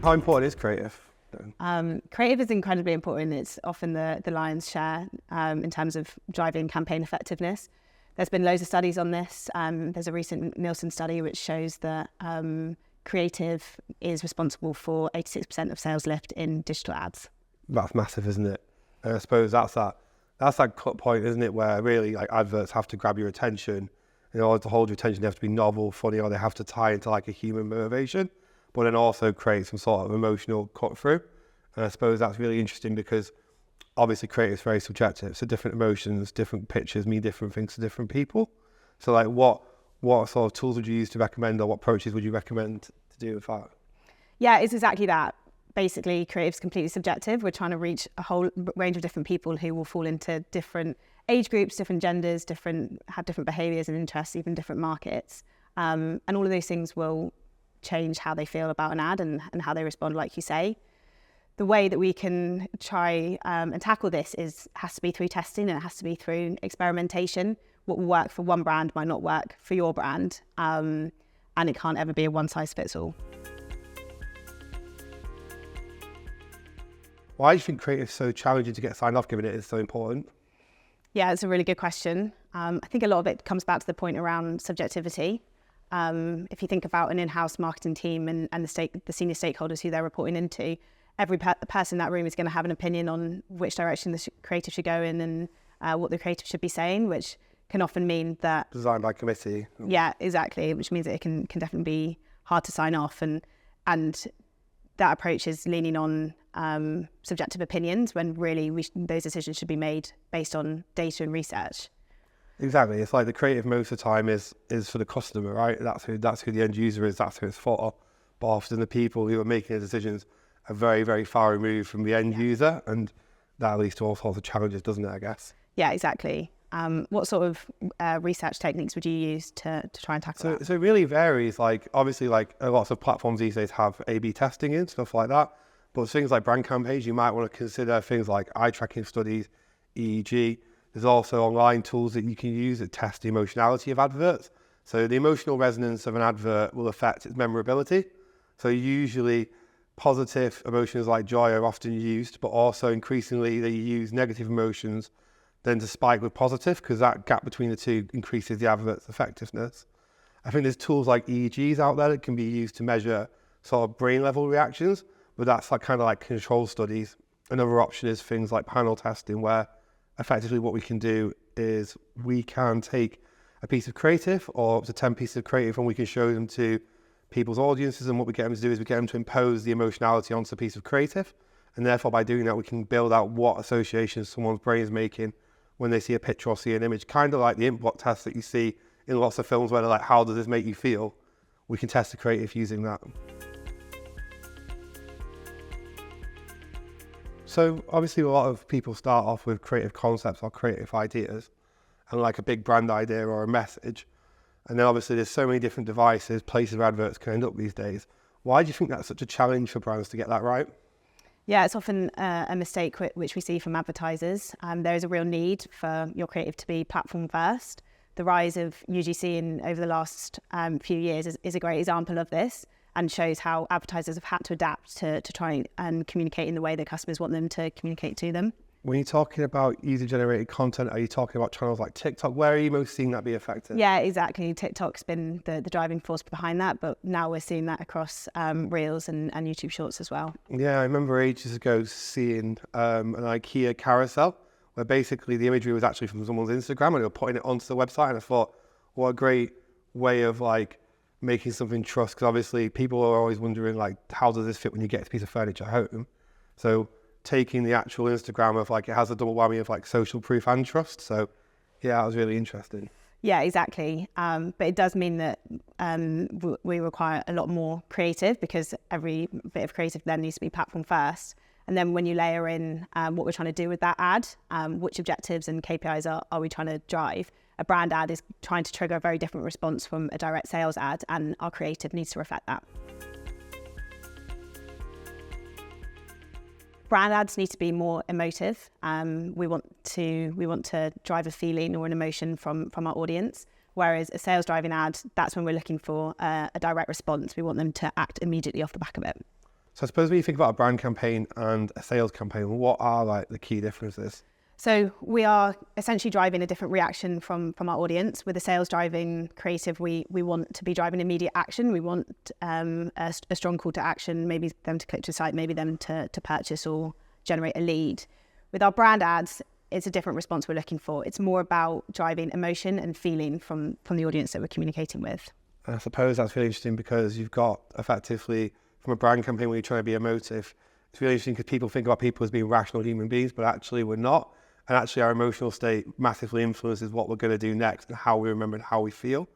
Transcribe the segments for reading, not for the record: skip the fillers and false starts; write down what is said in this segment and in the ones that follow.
How important is creative? Creative is incredibly important. It's often the lion's share in terms of driving campaign effectiveness. There's been loads of studies on this. There's a recent Nielsen study which shows that creative is responsible for 86% of sales lift in digital ads. That's massive, isn't it? And I suppose that's that cut point, isn't it, where really like adverts have to grab your attention. In order to hold your attention, they have to be novel, funny, or they have to tie into like a human motivation, but then also create some sort of emotional cut through. And I suppose that's really interesting because obviously creative is very subjective. So different emotions, different pictures mean different things to different people. So like what sort of tools would you use to recommend, or what approaches would you recommend to do with that? Yeah, it's exactly that. Basically, creative is completely subjective. We're trying to reach a whole range of different people who will fall into different age groups, different genders, have different behaviours and interests, even different markets. And all of those things will change how they feel about an ad and how they respond, like you say. The way that we can try and tackle this has to be through testing, and it has to be through experimentation. What will work for one brand might not work for your brand, and it can't ever be a one-size-fits-all. Why do you think creative is so challenging to get signed off, given it is so important? Yeah, it's a really good question. I think a lot of it comes back to the point around subjectivity. If you think about an in-house marketing team and the senior stakeholders who they're reporting into, every person in that room is going to have an opinion on which direction the creative should go in and what the creative should be saying, which can often mean that... Designed by committee. Yeah, exactly, which means that it can definitely be hard to sign off. And that approach is leaning on subjective opinions when really those decisions should be made based on data and research. Exactly. It's like the creative most of the time is for the customer, right? That's who the end user is, that's who it's for. But often the people who are making the decisions are very, very far removed from the end user, and that leads to all sorts of challenges, doesn't it, I guess? Yeah, exactly. What sort of research techniques would you use to try and tackle that? So it really varies. Like obviously, like lots of platforms these days have A/B testing in, stuff like that. But things like brand campaigns, you might want to consider things like eye tracking studies, EEG. There's also online tools that you can use that test the emotionality of adverts. So the emotional resonance of an advert will affect its memorability. So usually positive emotions like joy are often used, but also increasingly they use negative emotions then to spike with positive, because that gap between the two increases the advert's effectiveness. I think there's tools like EEGs out there that can be used to measure sort of brain level reactions, but that's like kind of like control studies. Another option is things like panel testing, where effectively what we can do is we can take a piece of creative or up to 10 pieces of creative and we can show them to people's audiences, and what we get them to do is we get them to impose the emotionality onto a piece of creative, and therefore by doing that we can build out what associations someone's brain is making when they see a picture or see an image, kind of like the input test that you see in lots of films where they're like, how does this make you feel? We can test the creative using that. So obviously a lot of people start off with creative concepts or creative ideas and like a big brand idea or a message. And then obviously there's so many different devices, places where adverts can end up these days. Why do you think that's such a challenge for brands to get that right? Yeah, it's often a mistake which we see from advertisers. There is a real need for your creative to be platform first. The rise of UGC over the last few years is a great example of this, and shows how advertisers have had to adapt to try and communicate in the way that customers want them to communicate to them. When you're talking about user-generated content, are you talking about channels like TikTok? Where are you most seeing that be effective? Yeah, exactly. TikTok's been the driving force behind that, but now we're seeing that across Reels and YouTube Shorts as well. Yeah, I remember ages ago seeing an IKEA carousel where basically the imagery was actually from someone's Instagram and they were putting it onto the website, and I thought, what a great way of like making something trust, because obviously people are always wondering like, how does this fit when you get a piece of furniture home? So taking the actual Instagram of like, it has a double whammy of like social proof and trust. So yeah, that was really interesting. Yeah, exactly. But it does mean that we require a lot more creative, because every bit of creative then needs to be platform first. And then when you layer in what we're trying to do with that ad, which objectives and KPIs are we trying to drive, a brand ad is trying to trigger a very different response from a direct sales ad, and our creative needs to reflect that. Brand ads need to be more emotive. We want to drive a feeling or an emotion from our audience, whereas a sales driving ad, that's when we're looking for a direct response. We want them to act immediately off the back of it. So I suppose when you think about a brand campaign and a sales campaign, what are like the key differences? So we are essentially driving a different reaction from our audience. With the sales driving creative, we want to be driving immediate action. We want a strong call to action, maybe them to click to the site, maybe them to purchase or generate a lead. With our brand ads, it's a different response we're looking for. It's more about driving emotion and feeling from the audience that we're communicating with. I suppose that's really interesting because you've got effectively from a brand campaign where you're trying to be emotive. It's really interesting because people think about people as being rational human beings, but actually we're not. And actually our emotional state massively influences what we're going to do next and how we remember and how we feel.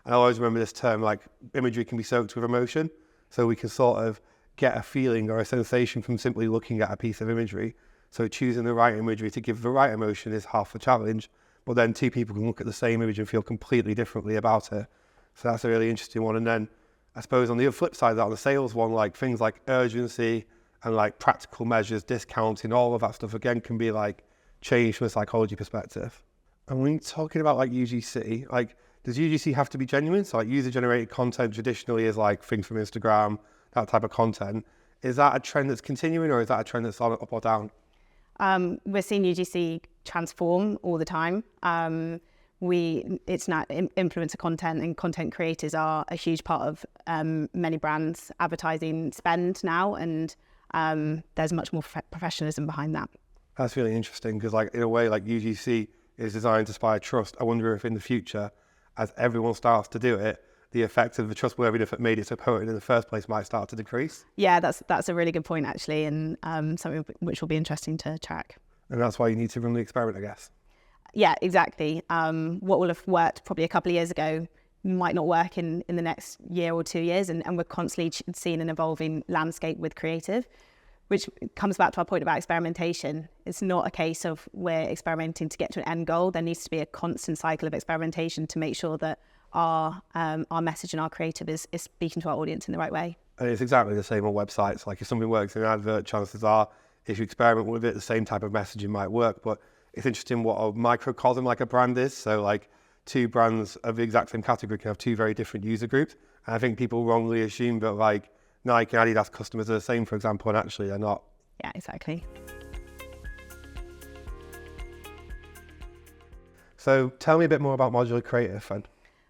And I always remember this term, like imagery can be soaked with emotion. So we can sort of get a feeling or a sensation from simply looking at a piece of imagery. So choosing the right imagery to give the right emotion is half the challenge. But then two people can look at the same image and feel completely differently about it. So that's a really interesting one. And then I suppose on the flip side of that, on the sales one, like things like urgency and like practical measures, discounting, all of that stuff again can be like changed from a psychology perspective. And when you're talking about like UGC, like does UGC have to be genuine? So like user generated content traditionally is like things from Instagram, that type of content. Is that a trend that's continuing or is that a trend that's on up or down? We're seeing UGC transform all the time. It's now influencer content and content creators are a huge part of many brands' advertising spend now, and there's much more professionalism behind that. That's really interesting because, like, in a way, like UGC is designed to inspire trust. I wonder if in the future, as everyone starts to do it, the effect of the trustworthiness that made it so potent in the first place might start to decrease. Yeah, that's a really good point actually, and something which will be interesting to track. And that's why you need to run the experiment, I guess. Yeah, exactly. What will have worked probably a couple of years ago might not work in the next year or 2 years, and we're constantly seeing an evolving landscape with creative, which comes back to our point about experimentation. It's not a case of we're experimenting to get to an end goal. There needs to be a constant cycle of experimentation to make sure that our message and our creative is speaking to our audience in the right way. And it's exactly the same on websites. Like if something works in an advert, chances are if you experiment with it, the same type of messaging might work. But it's interesting what a microcosm like a brand is. So like two brands of the exact same category can have two very different user groups. And I think people wrongly assume that like Nike and Adidas customers are the same, for example, and actually they're not. Yeah, exactly. So tell me a bit more about modular creative then.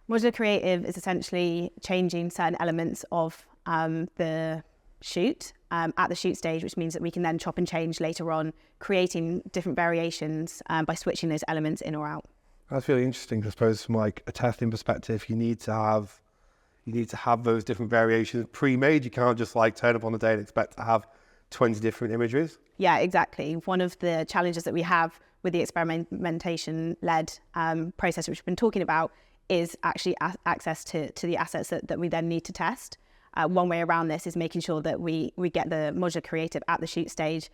Modular creative is essentially changing certain elements of the shoot at the shoot stage, which means that we can then chop and change later on, creating different variations by switching those elements in or out. That's really interesting. I suppose from like a testing perspective, you need to have those different variations pre-made. You can't just like turn up on the day and expect to have 20 different images. Yeah, exactly. One of the challenges that we have with the experimentation-led process, which we've been talking about, is actually access to the assets that we then need to test. One way around this is making sure that we get the modular creative at the shoot stage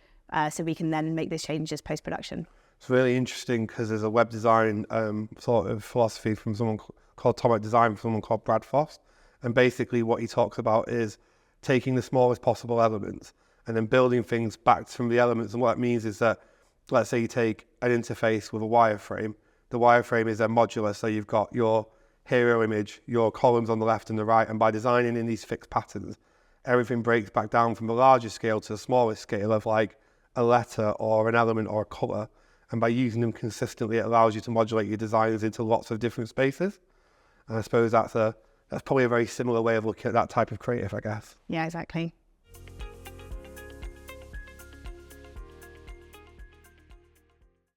so we can then make these changes post-production. It's really interesting because there's a web design sort of philosophy from someone called Atomic Design, from someone called Brad Frost. And basically what he talks about is taking the smallest possible elements and then building things back from the elements. And what it means is that, let's say you take an interface with a wireframe. The wireframe is then modular, so you've got your hero image, your columns on the left and the right, and by designing in these fixed patterns, everything breaks back down from the largest scale to the smallest scale of like a letter or an element or a colour. And by using them consistently, it allows you to modulate your designs into lots of different spaces. And I suppose that's probably a very similar way of looking at that type of creative, I guess. Yeah, exactly.